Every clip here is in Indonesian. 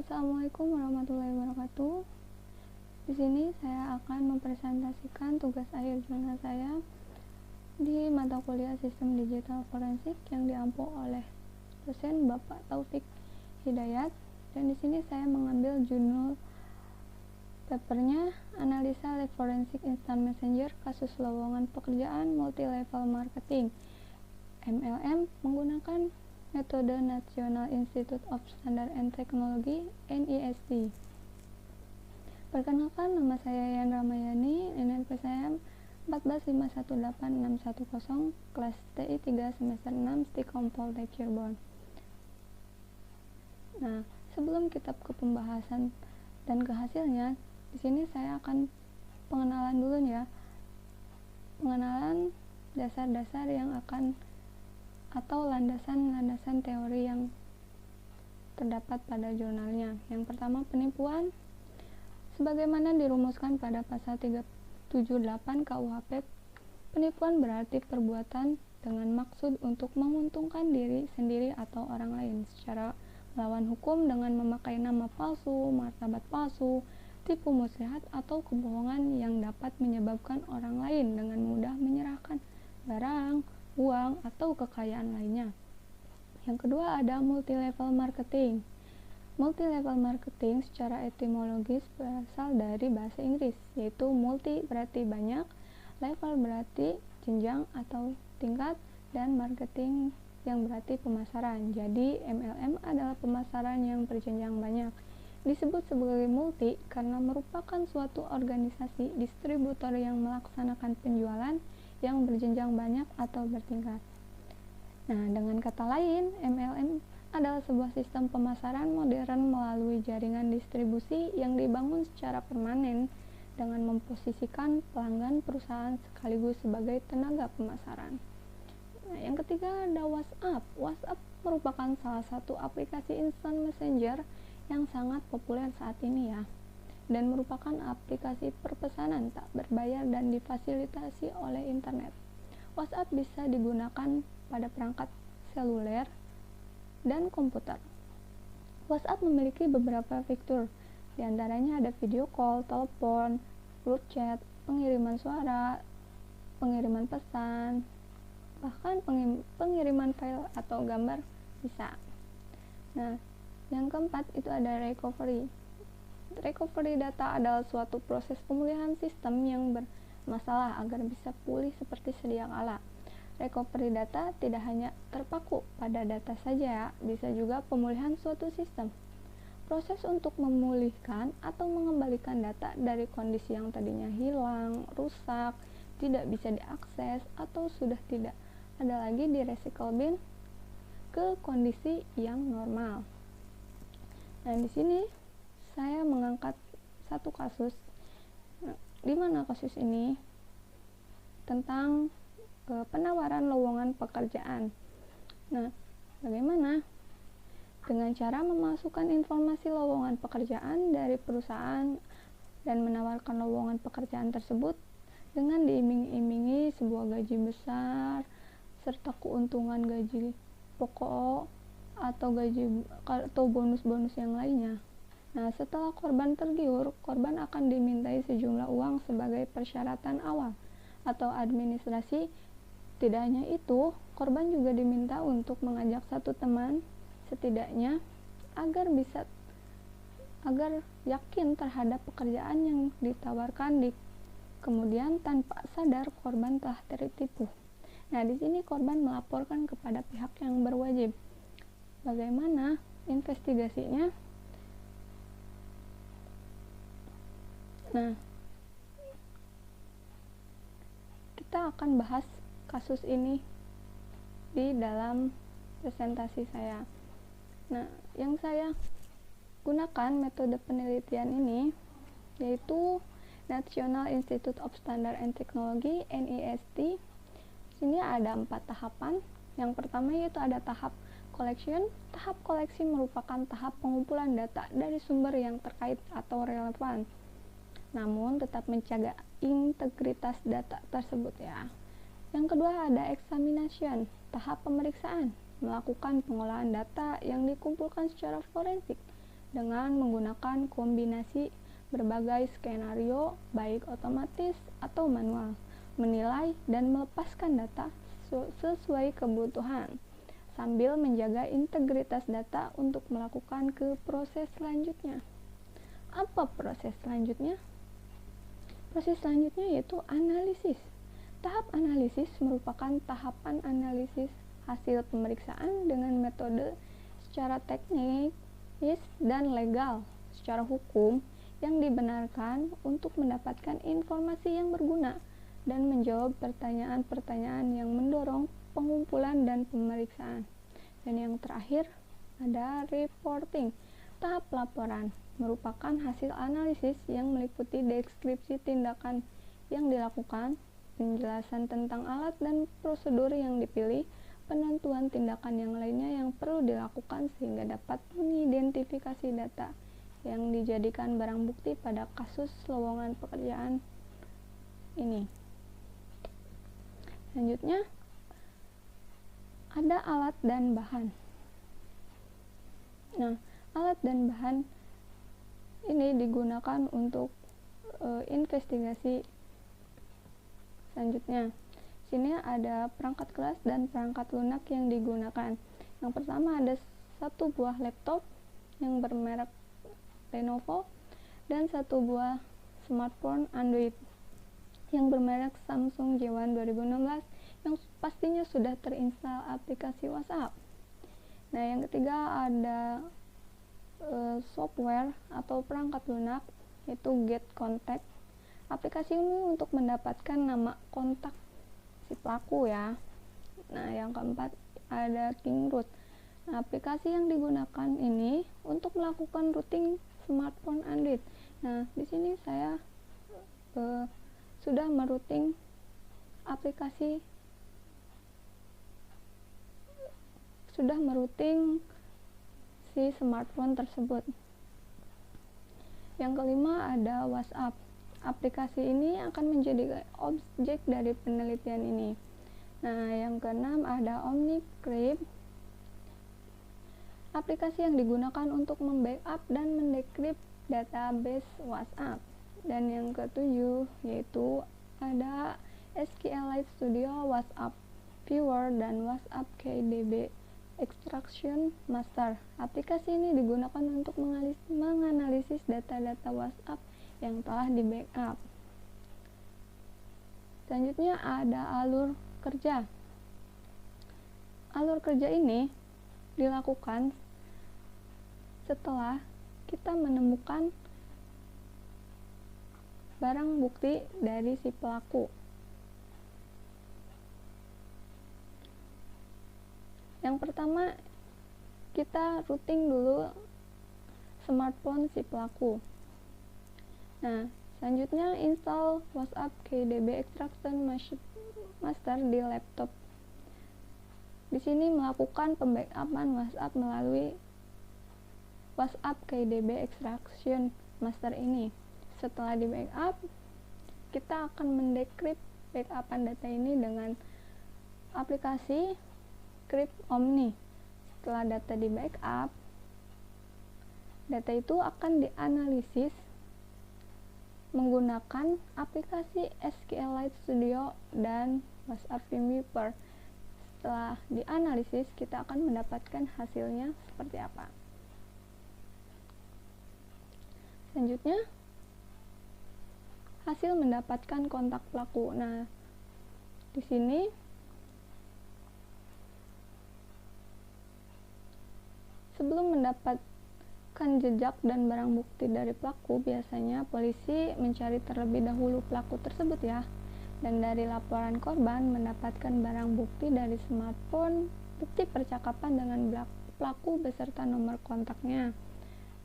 Assalamualaikum warahmatullahi wabarakatuh. Di sini saya akan mempresentasikan tugas akhir jurnal saya di mata kuliah Sistem Digital Forensik yang diampu oleh dosen Bapak Taufik Hidayat. Dan di sini saya mengambil judul papernya Analisa Live Forensic Instant Messenger Kasus Lowongan Pekerjaan Multi-Level Marketing MLM menggunakan metode National Institute of Standard and Technology (NIST). Perkenalkan, nama saya Yan Ramayani, NNP saya 145186110, kelas TI 3 semester 6, Stikom Poltek Cirebon. Nah, sebelum kita ke pembahasan dan ke hasilnya, di sini saya akan pengenalan dulu ya. Pengenalan dasar-dasar yang akan atau landasan-landasan teori yang terdapat pada jurnalnya. Yang pertama, penipuan sebagaimana dirumuskan pada pasal 378 KUHP. Penipuan berarti perbuatan dengan maksud untuk menguntungkan diri sendiri atau orang lain secara melawan hukum dengan memakai nama palsu, martabat palsu, tipu muslihat atau kebohongan yang dapat menyebabkan orang lain dengan mudah menyerahkan barang, uang, atau kekayaan lainnya. Yang kedua ada multi-level marketing. Multi-level marketing secara etimologis berasal dari bahasa Inggris, yaitu multi berarti banyak, level berarti jenjang atau tingkat, dan marketing yang berarti pemasaran. Jadi MLM adalah pemasaran yang berjenjang banyak. Disebut sebagai multi karena merupakan suatu organisasi distributor yang melaksanakan penjualan yang berjenjang banyak atau bertingkat. Nah, dengan kata lain, MLM adalah sebuah sistem pemasaran modern melalui jaringan distribusi yang dibangun secara permanen dengan memposisikan pelanggan perusahaan sekaligus sebagai tenaga pemasaran. Nah, yang ketiga ada WhatsApp. WhatsApp merupakan salah satu aplikasi instant messenger yang sangat populer saat ini ya, dan merupakan aplikasi perpesanan tak berbayar dan difasilitasi oleh internet. WhatsApp bisa digunakan pada perangkat seluler dan komputer. WhatsApp memiliki beberapa fitur, diantaranya ada video call, telepon, grup chat, pengiriman suara, pengiriman pesan, bahkan pengiriman file atau gambar bisa. Nah, yang keempat itu ada recovery. Recovery data adalah suatu proses pemulihan sistem yang bermasalah agar bisa pulih seperti sedia kala. Recovery data tidak hanya terpaku pada data saja, bisa juga pemulihan suatu sistem. Proses untuk memulihkan atau mengembalikan data dari kondisi yang tadinya hilang, rusak, tidak bisa diakses, atau sudah tidak ada lagi di recycle bin ke kondisi yang normal. Nah, di sini saya mengangkat satu kasus, di mana kasus ini tentang penawaran lowongan pekerjaan. Nah, bagaimana? Dengan cara memasukkan informasi lowongan pekerjaan dari perusahaan dan menawarkan lowongan pekerjaan tersebut dengan diiming-imingi sebuah gaji besar serta keuntungan gaji pokok atau bonus-bonus yang lainnya. Nah, setelah korban tergiur, korban akan dimintai sejumlah uang sebagai persyaratan awal atau administrasi. Tidak hanya itu, korban juga diminta untuk mengajak satu teman setidaknya agar yakin terhadap pekerjaan yang ditawarkan. Kemudian tanpa sadar korban telah tertipu. Nah, di sini korban melaporkan kepada pihak yang berwajib. Bagaimana investigasinya? Nah, kita akan bahas kasus ini di dalam presentasi saya. Nah, yang saya gunakan metode penelitian ini yaitu National Institute of Standard and Technology (NIST). Sini ada 4 tahapan. Yang pertama yaitu ada tahap collection. Tahap koleksi merupakan tahap pengumpulan data dari sumber yang terkait atau relevan, namun tetap menjaga integritas data tersebut ya. Yang kedua ada examination, tahap pemeriksaan, melakukan pengolahan data yang dikumpulkan secara forensik dengan menggunakan kombinasi berbagai skenario, baik otomatis atau manual, menilai dan melepaskan data sesuai kebutuhan, sambil menjaga integritas data untuk melakukan ke proses selanjutnya. Apa proses selanjutnya? Proses selanjutnya yaitu analisis. Tahap analisis merupakan tahapan analisis hasil pemeriksaan dengan metode secara teknis dan legal secara hukum yang dibenarkan untuk mendapatkan informasi yang berguna dan menjawab pertanyaan-pertanyaan yang mendorong pengumpulan dan pemeriksaan. Dan yang terakhir ada reporting. Tahap laporan merupakan hasil analisis yang meliputi deskripsi tindakan yang dilakukan, penjelasan tentang alat dan prosedur yang dipilih, penentuan tindakan yang lainnya yang perlu dilakukan sehingga dapat mengidentifikasi data yang dijadikan barang bukti pada kasus lowongan pekerjaan ini. Selanjutnya ada alat dan bahan. Nah, alat dan bahan ini digunakan untuk investigasi selanjutnya. Sini ada perangkat keras dan perangkat lunak yang digunakan. Yang pertama ada satu buah laptop yang bermerek Lenovo dan satu buah smartphone Android yang bermerek Samsung J1 2016 yang pastinya sudah terinstall aplikasi WhatsApp. Nah, yang ketiga ada software atau perangkat lunak yaitu Get Contact. Aplikasi ini untuk mendapatkan nama kontak si pelaku ya. Nah, yang keempat ada Kingroot. Nah, aplikasi yang digunakan ini untuk melakukan routing smartphone Android. Nah, di sini saya sudah merouting si smartphone tersebut. Yang kelima ada WhatsApp. Aplikasi ini akan menjadi objek dari penelitian ini. Nah, yang keenam ada OmniCrypt. Aplikasi yang digunakan untuk membackup dan mendekrip database WhatsApp. Dan yang ketujuh yaitu ada SQLite Studio, WhatsApp Viewer, dan WhatsApp KDB Extraction Master. Aplikasi ini digunakan untuk menganalisis data-data WhatsApp yang telah di backup. Selanjutnya ada alur kerja. Alur kerja ini dilakukan setelah kita menemukan barang bukti dari si pelaku. Yang pertama, kita routing dulu smartphone si pelaku. Nah, selanjutnya install WhatsApp KDB Extraction Master di laptop. Di sini melakukan pembackupan WhatsApp melalui WhatsApp KDB Extraction Master ini. Setelah di backup, kita akan mendekrip backupan data ini dengan aplikasi Crypt Omni. Setelah data di backup, data itu akan dianalisis menggunakan aplikasi SQLite Studio dan WhatsApp Viewer. Setelah dianalisis, kita akan mendapatkan hasilnya seperti apa. Selanjutnya, hasil mendapatkan kontak pelaku. Nah, di sini sebelum mendapatkan jejak dan barang bukti dari pelaku, biasanya polisi mencari terlebih dahulu pelaku tersebut ya. Dan dari laporan korban mendapatkan barang bukti dari smartphone, bukti percakapan dengan pelaku beserta nomor kontaknya.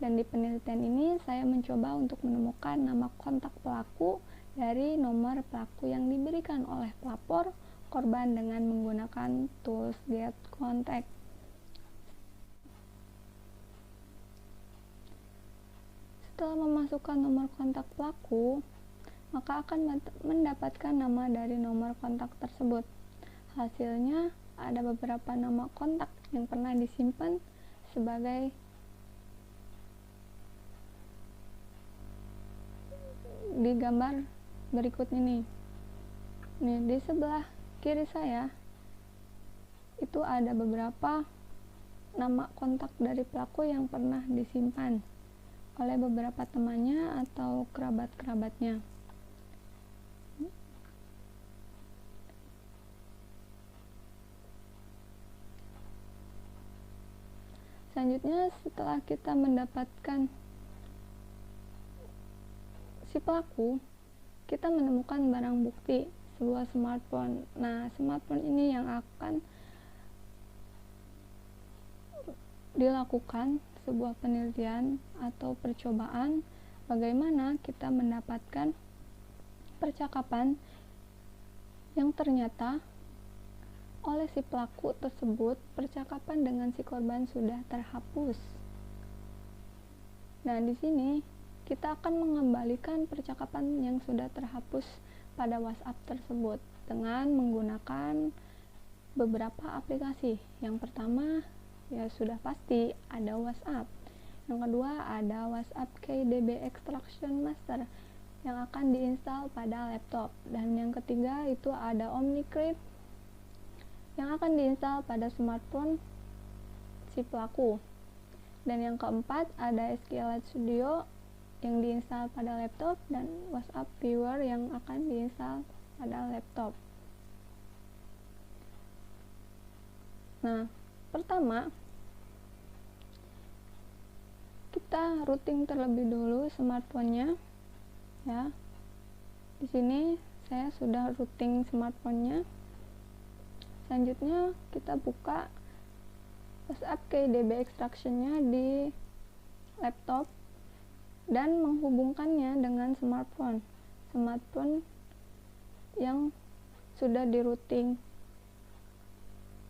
Dan di penelitian ini saya mencoba untuk menemukan nama kontak pelaku dari nomor pelaku yang diberikan oleh pelapor korban dengan menggunakan tools Get Contact. Setelah memasukkan nomor kontak pelaku, maka akan mendapatkan nama dari nomor kontak tersebut. Hasilnya ada beberapa nama kontak yang pernah disimpan sebagai di gambar berikut ini. Nih, di sebelah kiri saya itu ada beberapa nama kontak dari pelaku yang pernah disimpan oleh beberapa temannya atau kerabat-kerabatnya. Selanjutnya, setelah kita mendapatkan si pelaku, kita menemukan barang bukti, sebuah smartphone. Nah, smartphone ini yang akan dilakukan sebuah penelitian atau percobaan bagaimana kita mendapatkan percakapan yang ternyata oleh si pelaku tersebut percakapan dengan si korban sudah terhapus. Nah, di sini kita akan mengembalikan percakapan yang sudah terhapus pada WhatsApp tersebut dengan menggunakan beberapa aplikasi. Yang pertama, ya sudah pasti ada WhatsApp. Yang kedua, ada WhatsApp KDB Extraction Master yang akan diinstal pada laptop. Dan yang ketiga itu ada OmniCrypt yang akan diinstal pada smartphone si pelaku. Dan yang keempat ada SQLite Studio yang diinstal pada laptop dan WhatsApp Viewer yang akan diinstal pada laptop. Nah, pertama kita routing terlebih dulu smartphone-nya, ya. Di sini saya sudah routing smartphone-nya. Selanjutnya kita buka WhatsApp KDB extraction-nya di laptop dan menghubungkannya dengan smartphone yang sudah di routing,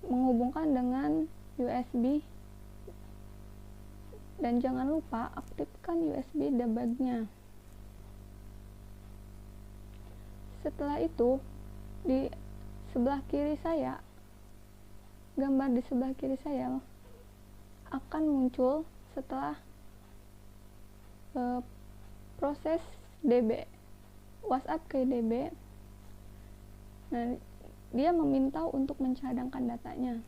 menghubungkan dengan USB, dan jangan lupa aktifkan USB debug-nya. Setelah itu, di sebelah kiri saya, gambar di sebelah kiri saya akan muncul setelah proses DB WhatsApp KDB. Nah, dia meminta untuk mencadangkan datanya.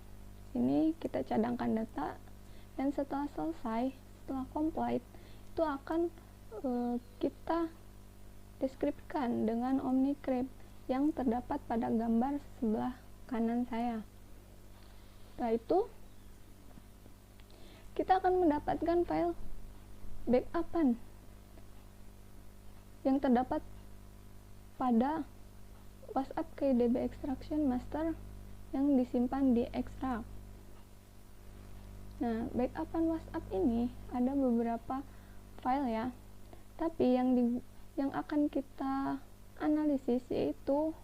Sini kita cadangkan data, dan setelah selesai, setelah complete, itu akan kita deskripsikan dengan OmniCrypt yang terdapat pada gambar sebelah kanan saya. Setelah itu, kita akan mendapatkan file backupan yang terdapat pada WhatsApp KDB Extraction Master yang disimpan di extract. Nah, backupan WhatsApp ini ada beberapa file ya, tapi yang akan kita analisis yaitu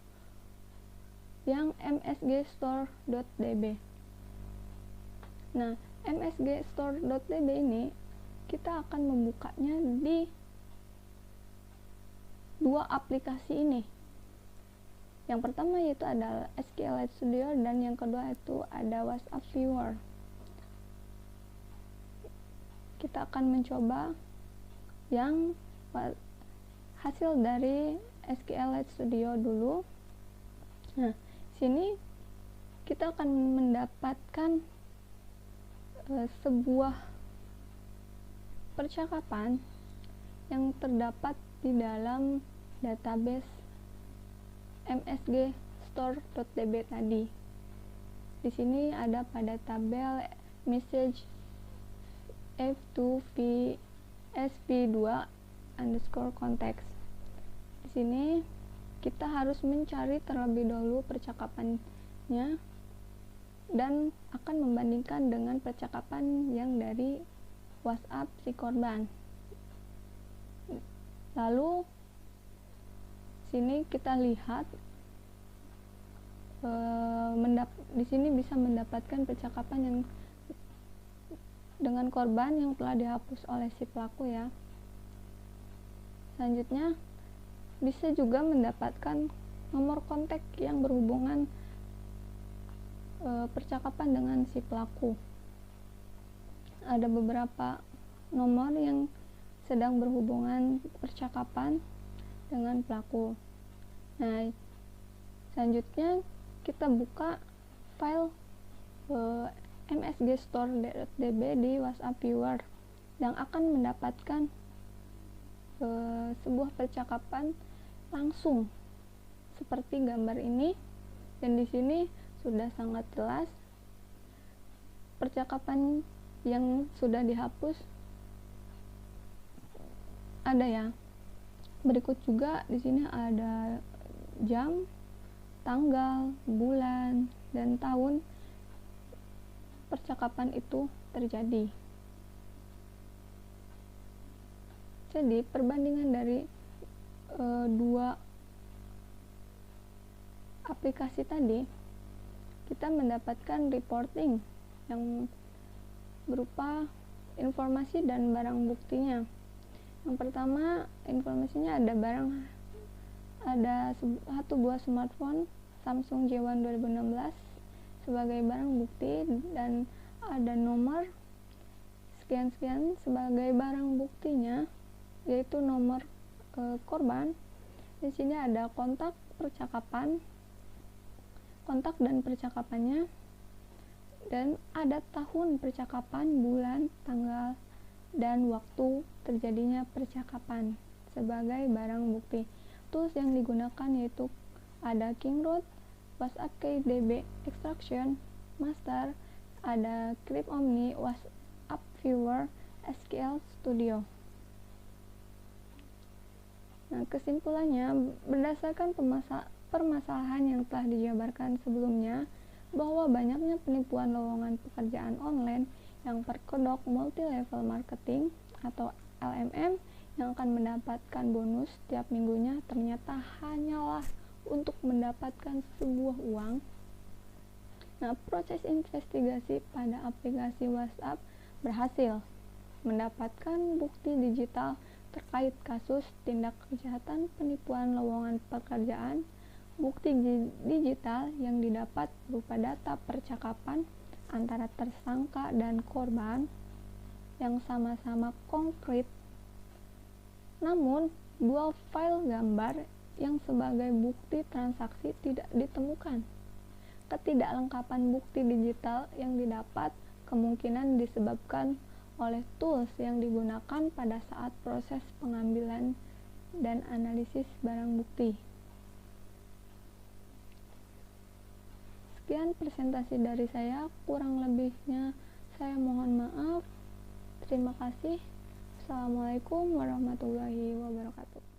yang msgstore.db. Nah, msgstore.db ini kita akan membukanya di dua aplikasi ini. Yang pertama yaitu adalah SQLite Studio, dan yang kedua itu ada WhatsApp Viewer. Kita akan mencoba yang hasil dari SQLite Studio dulu. Nah, sini kita akan mendapatkan sebuah percakapan yang terdapat di dalam database msgstore.db tadi. Di sini ada pada tabel message f2v sp2 underscore context. Di sini kita harus mencari terlebih dahulu percakapannya dan akan membandingkan dengan percakapan yang dari WhatsApp si korban. Lalu sini kita lihat di sini bisa mendapatkan percakapan yang dengan korban yang telah dihapus oleh si pelaku ya. Selanjutnya bisa juga mendapatkan nomor kontak yang berhubungan percakapan dengan si pelaku. Ada beberapa nomor yang sedang berhubungan percakapan, dengan pelaku. Nah, selanjutnya kita buka file msgstore.db di WhatsApp viewer yang akan mendapatkan sebuah percakapan langsung seperti gambar ini, dan di sini sudah sangat jelas percakapan yang sudah dihapus ada ya. Berikut juga di sini ada jam, tanggal, bulan, dan tahun percakapan itu terjadi. Jadi perbandingan dari dua aplikasi tadi, kita mendapatkan reporting yang berupa informasi dan barang buktinya. Yang pertama, informasinya ada satu buah smartphone Samsung J1 2016 sebagai barang bukti, dan ada nomor sekian-sekian sebagai barang buktinya, yaitu nomor korban. Di sini ada kontak dan percakapannya, dan ada tahun percakapan, bulan, tanggal, dan waktu terjadinya percakapan sebagai barang bukti. Tools yang digunakan yaitu ada Kingroad, WhatsApp KDB Extraction, Master, ada Cryptomni, WhatsApp Viewer, SQL Studio. Nah, kesimpulannya, berdasarkan permasalahan yang telah dijabarkan sebelumnya, bahwa banyaknya penipuan lowongan pekerjaan online yang terkodok multi-level marketing atau LMM yang akan mendapatkan bonus setiap minggunya ternyata hanyalah untuk mendapatkan sebuah uang. Nah, proses investigasi pada aplikasi WhatsApp berhasil mendapatkan bukti digital terkait kasus tindak kejahatan penipuan lowongan pekerjaan. Bukti digital yang didapat berupa data percakapan antara tersangka dan korban yang sama-sama konkret. Namun, dua file gambar yang sebagai bukti transaksi tidak ditemukan. Ketidaklengkapan bukti digital yang didapat kemungkinan disebabkan oleh tools yang digunakan pada saat proses pengambilan dan analisis barang bukti. Sekian presentasi dari saya, kurang lebihnya saya mohon maaf. Terima kasih. Assalamualaikum warahmatullahi wabarakatuh.